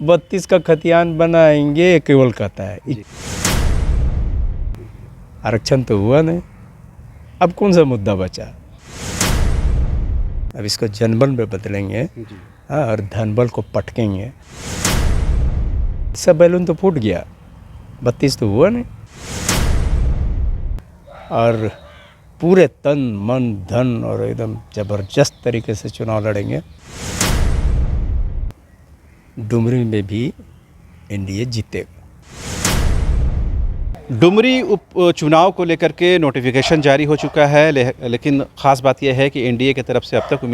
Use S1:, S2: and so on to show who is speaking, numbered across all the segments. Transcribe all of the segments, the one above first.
S1: 32 का खतियान बनाएंगे केवल कहता है। आरक्षण तो हुआ नहीं, अब कौन सा मुद्दा बचा? अब इसको जनबल में बदलेंगे। हाँ, और धनबल को पटकेंगे। सब बैलून तो फूट गया, 32 तो हुआ नहीं। और पूरे तन मन धन और एकदम जबरदस्त तरीके से चुनाव लड़ेंगे। डुमरी में भी एनडीए जीतेगा।
S2: डुमरी उपचुनाव को लेकर के नोटिफिकेशन जारी हो चुका है, लेकिन ख़ास बात यह है कि एनडीए की तरफ से अब तक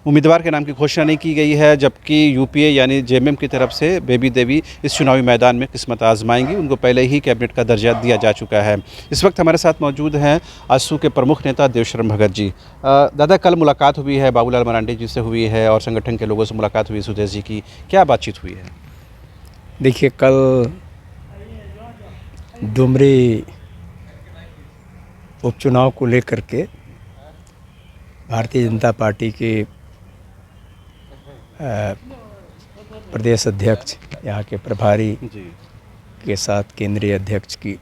S2: उम्मीदवार के नाम की घोषणा नहीं की गई है, जबकि यूपीए यानी जेएमएम की तरफ से बेबी देवी इस चुनावी मैदान में किस्मत आजमाएंगी। उनको पहले ही कैबिनेट का दर्जा दिया जा चुका है। इस वक्त हमारे साथ मौजूद हैं आजसू के प्रमुख नेता देवशरण भगत जी। दादा, कल मुलाकात हुई है बाबूलाल मरांडी जी से हुई है और संगठन के लोगों से मुलाकात हुई सुदेश जी की, क्या बातचीत हुई है?
S1: देखिए, कल डुमरी उपचुनाव को लेकर के भारतीय जनता पार्टी के प्रदेश अध्यक्ष, यहाँ के प्रभारी के साथ केंद्रीय अध्यक्ष की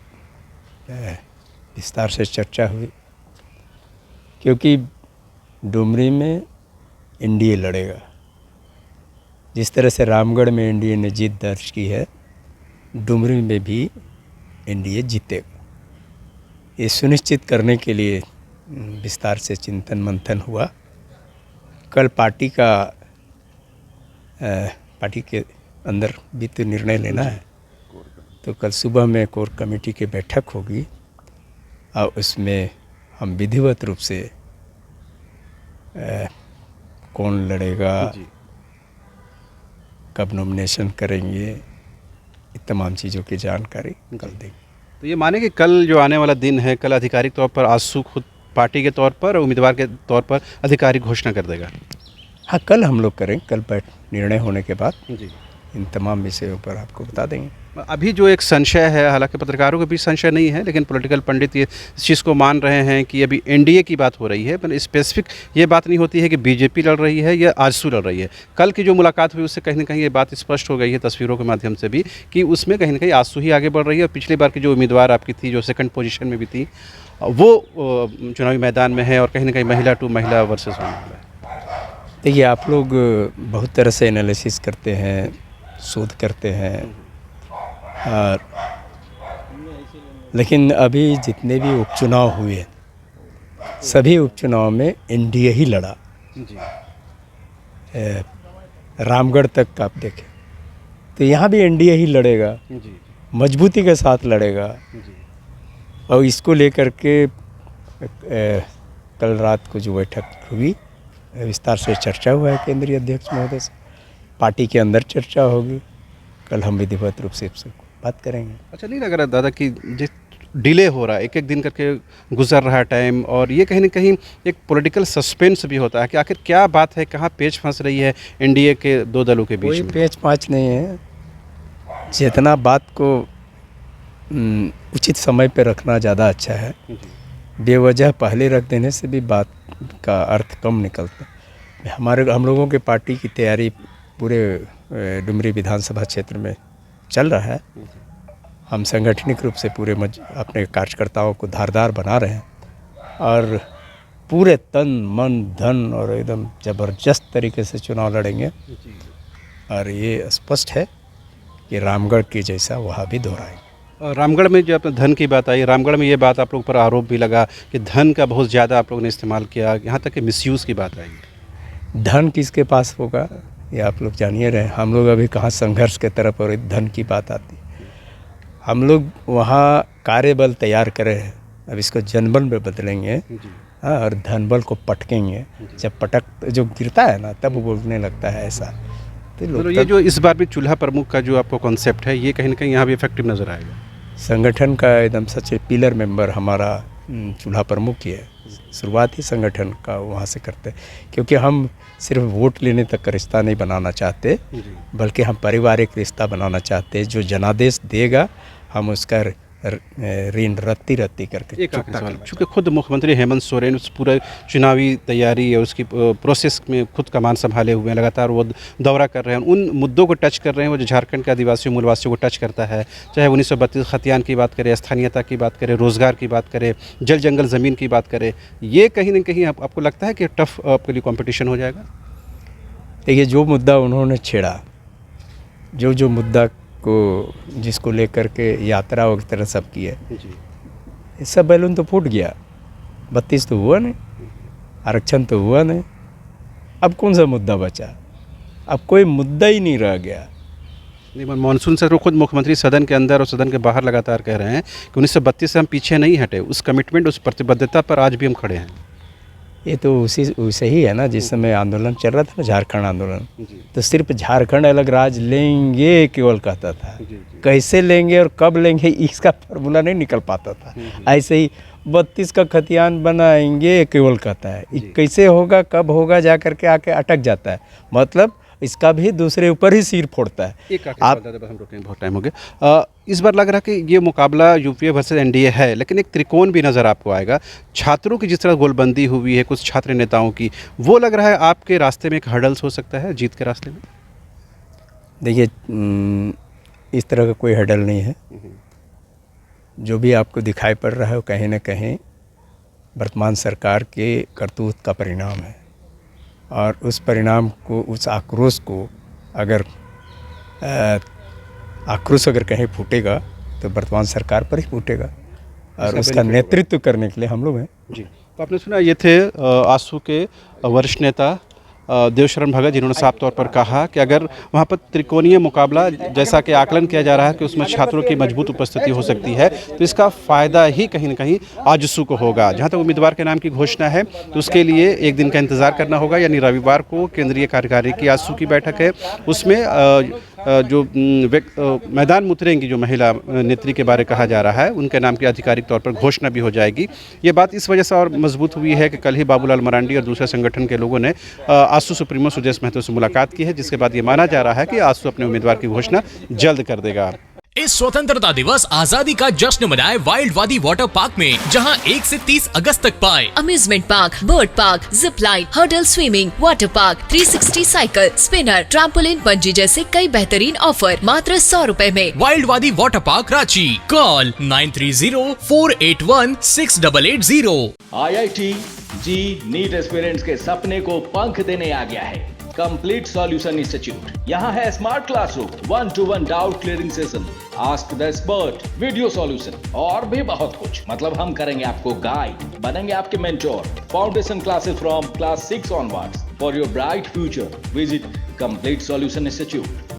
S1: विस्तार से चर्चा हुई, क्योंकि डुमरी में एनडीए लड़ेगा। जिस तरह से रामगढ़ में एनडीए ने जीत दर्ज की है, डुमरी में भी एनडीए जीतेगा। ये सुनिश्चित करने के लिए विस्तार से चिंतन मंथन हुआ। कल पार्टी के अंदर भी तो निर्णय लेना है, तो कल सुबह में कोर कमेटी की बैठक होगी और उसमें हम विधिवत रूप से कौन लड़ेगा, कब नॉमिनेशन करेंगे, तमाम चीज़ों की जानकारी कल देंगे।
S2: तो ये माने कि कल जो आने वाला दिन है, कल आधिकारिक तौर पर आजसू खुद पार्टी के तौर पर, उम्मीदवार के तौर पर आधिकारिक घोषणा कर देगा?
S1: हाँ, कल हम लोग करें। कल निर्णय होने के बाद इन तमाम विषयों पर आपको बता देंगे।
S2: अभी जो एक संशय है, हालांकि पत्रकारों के भी संशय नहीं है, लेकिन पॉलिटिकल पंडित ये इस चीज़ को मान रहे हैं कि अभी एनडीए की बात हो रही है, पर स्पेसिफिक ये बात नहीं होती है कि बीजेपी लड़ रही है या आजसू लड़ रही है। कल की जो मुलाकात हुई उससे कहीं ना कहीं ये बात स्पष्ट हो गई है तस्वीरों के माध्यम से भी, कि उसमें कहीं ना कहीं आजसू ही आगे बढ़ रही है। और पिछली बार की जो उम्मीदवार आपकी थी, जो सेकंड पोजीशन में भी थी, वो चुनावी मैदान में है और कहीं ना कहीं महिला टू महिला वर्सेस होने वाला है।
S1: देखिए, आप लोग बहुत तरह से एनालिसिस करते हैं, शोध करते हैं, और लेकिन अभी जितने भी उपचुनाव हुए, सभी उपचुनाव में एनडीए ही लड़ा। रामगढ़ तक का आप देखें तो यहाँ भी एनडीए ही लड़ेगा, मजबूती के साथ लड़ेगा। और इसको लेकर के कल रात को जो बैठक हुई, विस्तार से चर्चा हुआ है केंद्रीय अध्यक्ष महोदय से, पार्टी के अंदर चर्चा होगी। कल हम विधिवत रूप से इससे बात करेंगे।
S2: अच्छा, नहीं लग रहा दादा कि जिस डिले हो रहा है, एक एक दिन करके गुजर रहा है टाइम, और ये कहीं ना कहीं एक पॉलिटिकल सस्पेंस भी होता है कि आखिर क्या बात है, कहाँ पेच फंस रही है एनडीए के दो दलों के बीच में?
S1: कोई पेच पाँच नहीं है। जितना बात को उचित समय पे रखना ज़्यादा अच्छा है। बेवजह पहले रख देने से भी बात का अर्थ कम निकलता है। हम लोगों के पार्टी की तैयारी पूरे डुमरी विधानसभा क्षेत्र में चल रहा है। हम संगठनिक रूप से पूरे अपने कार्यकर्ताओं को धारदार बना रहे हैं और पूरे तन मन धन और एकदम ज़बरदस्त तरीके से चुनाव लड़ेंगे। और ये स्पष्ट है कि रामगढ़ के जैसा वहाँ भी दोहराएंगे।
S2: रामगढ़ में जो आपने धन की बात आई, रामगढ़ में ये बात आप लोग पर आरोप भी लगा कि धन का बहुत ज़्यादा आप लोगों ने इस्तेमाल किया, यहाँ तक कि मिसयूज़ की बात आई।
S1: धन किसके पास होगा ये आप लोग जानिए रहे। हम लोग अभी कहाँ संघर्ष के तरफ और धन की बात आती है। हम लोग वहाँ कार्यबल तैयार कर रहे हैं, अब इसको जनबल में बदलेंगे। हाँ, और धनबल को पटकेंगे। जब जो गिरता है ना, तब बोलने लगता है ऐसा।
S2: तो ये जो इस बार भी चूल्हा प्रमुख का जो आपको कॉन्सेप्ट है, ये कहीं ना कहीं यहाँ भी इफेक्टिव नज़र आएगा।
S1: संगठन का एकदम सच्चे पिलर मेंबर हमारा चूल्हा प्रमुख ही है। शुरुआत ही संगठन का वहाँ से करते हैं, क्योंकि हम सिर्फ वोट लेने तक का रिश्ता नहीं बनाना चाहते, बल्कि हम पारिवारिक रिश्ता बनाना चाहते हैं। जो जनादेश देगा हम उसका ऋण रत्ती रत्ती करके
S2: एक आखिरी
S1: चुकता
S2: सवाल,
S1: करना
S2: चूँकि खुद मुख्यमंत्री हेमंत सोरेन उस पूरे चुनावी तैयारी या उसकी प्रोसेस में खुद कमान संभाले हुए हैं, लगातार वो दौरा कर रहे हैं, उन मुद्दों को टच कर रहे हैं वो जो झारखंड के आदिवासियों मूलवासियों को टच करता है, चाहे 1932 खतियान की बात करें, स्थानीयता की बात करें, रोज़गार की बात करें, जल जंगल ज़मीन की बात करें, ये कहीं ना कहीं आपको लगता है कि टफ आपके लिए कॉम्पिटिशन हो जाएगा?
S1: देखिए, जो मुद्दा उन्होंने छेड़ा, जो मुद्दा को जिसको लेकर के यात्रा वगैरह सब की है,
S2: जी
S1: ये सब बैलून तो फूट गया। 32 तो हुआ नहीं, आरक्षण तो हुआ नहीं, अब कौन सा मुद्दा बचा? अब कोई मुद्दा ही नहीं रह गया।
S2: नहीं, मानसून से तो खुद मुख्यमंत्री सदन के अंदर और सदन के बाहर लगातार कह रहे हैं कि 1932 से हम पीछे नहीं हटे, उस कमिटमेंट, उस प्रतिबद्धता पर आज भी हम खड़े हैं।
S1: ये तो उसे ही है ना, जिस समय आंदोलन चल रहा था ना, झारखंड आंदोलन,
S2: जी
S1: तो सिर्फ झारखंड अलग राज्य लेंगे केवल कहता था।
S2: जी जी
S1: कैसे लेंगे और कब लेंगे इसका फार्मूला नहीं निकल पाता था। ऐसे ही 32 का खतियान बनाएंगे केवल कहता है, ये कैसे होगा कब होगा जा करके आके अटक जाता है, मतलब इसका भी दूसरे ऊपर ही सिर फोड़ता है।
S2: एक आखिरी सवाल दादा, बस हम रोकेंगे, बहुत टाइम हो गया। इस बार लग रहा है कि ये मुकाबला यूपीए वर्सेस एनडीए है, लेकिन एक त्रिकोण भी नज़र आपको आएगा। छात्रों की जिस तरह गोलबंदी हुई है कुछ छात्र नेताओं की, वो लग रहा है आपके रास्ते में एक हर्डल्स हो सकता है जीत के रास्ते में?
S1: देखिए, इस तरह का कोई हडल नहीं है। जो भी आपको दिखाई पड़ रहा है वो कहीं ना कहीं वर्तमान सरकार के करतूत का परिणाम है, और उस परिणाम को, उस आक्रोश को अगर आक्रोश अगर कहीं फूटेगा तो वर्तमान सरकार पर ही फूटेगा, और उसका नेतृत्व करने के लिए हम लोग हैं।
S2: जी, तो आपने सुना, ये थे आसू के वरिष्ठ नेता देवशरण भगत, जिन्होंने साफ तौर पर कहा कि अगर वहाँ पर त्रिकोणीय मुकाबला जैसा कि आकलन किया जा रहा है कि उसमें छात्रों की मजबूत उपस्थिति हो सकती है, तो इसका फ़ायदा ही कहीं ना कहीं आजसू को होगा। जहाँ तक उम्मीदवार के नाम की घोषणा है तो उसके लिए एक दिन का इंतज़ार करना होगा, यानी रविवार को केंद्रीय कार्यकारी की आजसू की बैठक है, उसमें जो मैदान में उतरेंगी जो महिला नेत्री के बारे कहा जा रहा है, उनके नाम की आधिकारिक तौर पर घोषणा भी हो जाएगी। ये बात इस वजह से और मजबूत हुई है कि कल ही बाबूलाल मरांडी और दूसरे संगठन के लोगों ने आजसू सुप्रीमो सुदेश महतो से मुलाकात की है, जिसके बाद ये माना जा रहा है कि आजसू अपने उम्मीदवार की घोषणा जल्द कर देगा।
S3: इस स्वतंत्रता दिवस आजादी का जश्न मनाए वाइल्ड वादी वाटर पार्क में, जहां 1 से 30 अगस्त तक पाए
S4: amusement park, bird park, zip line, hurdle swimming, water park, 360 cycle, spinner, trampoline, bungee जैसे कई बेहतरीन ऑफर मात्र 100 रुपए में।
S3: वाइल्ड वादी water park Ranchi, call 9304816880।
S5: IIT जी नीट एस्पिरेंट्स के सपने को पंख देने आ गया है कंप्लीट सॉल्यूशन इंस्टीट्यूट। यहाँ है smart classroom, 1-to-1 doubt clearing session, ask the expert, video solution और भी बहुत कुछ। मतलब हम करेंगे आपको गाइड, बनेंगे आपके mentor. Foundation classes from class 6 onwards for your bright future. Visit complete solution institute.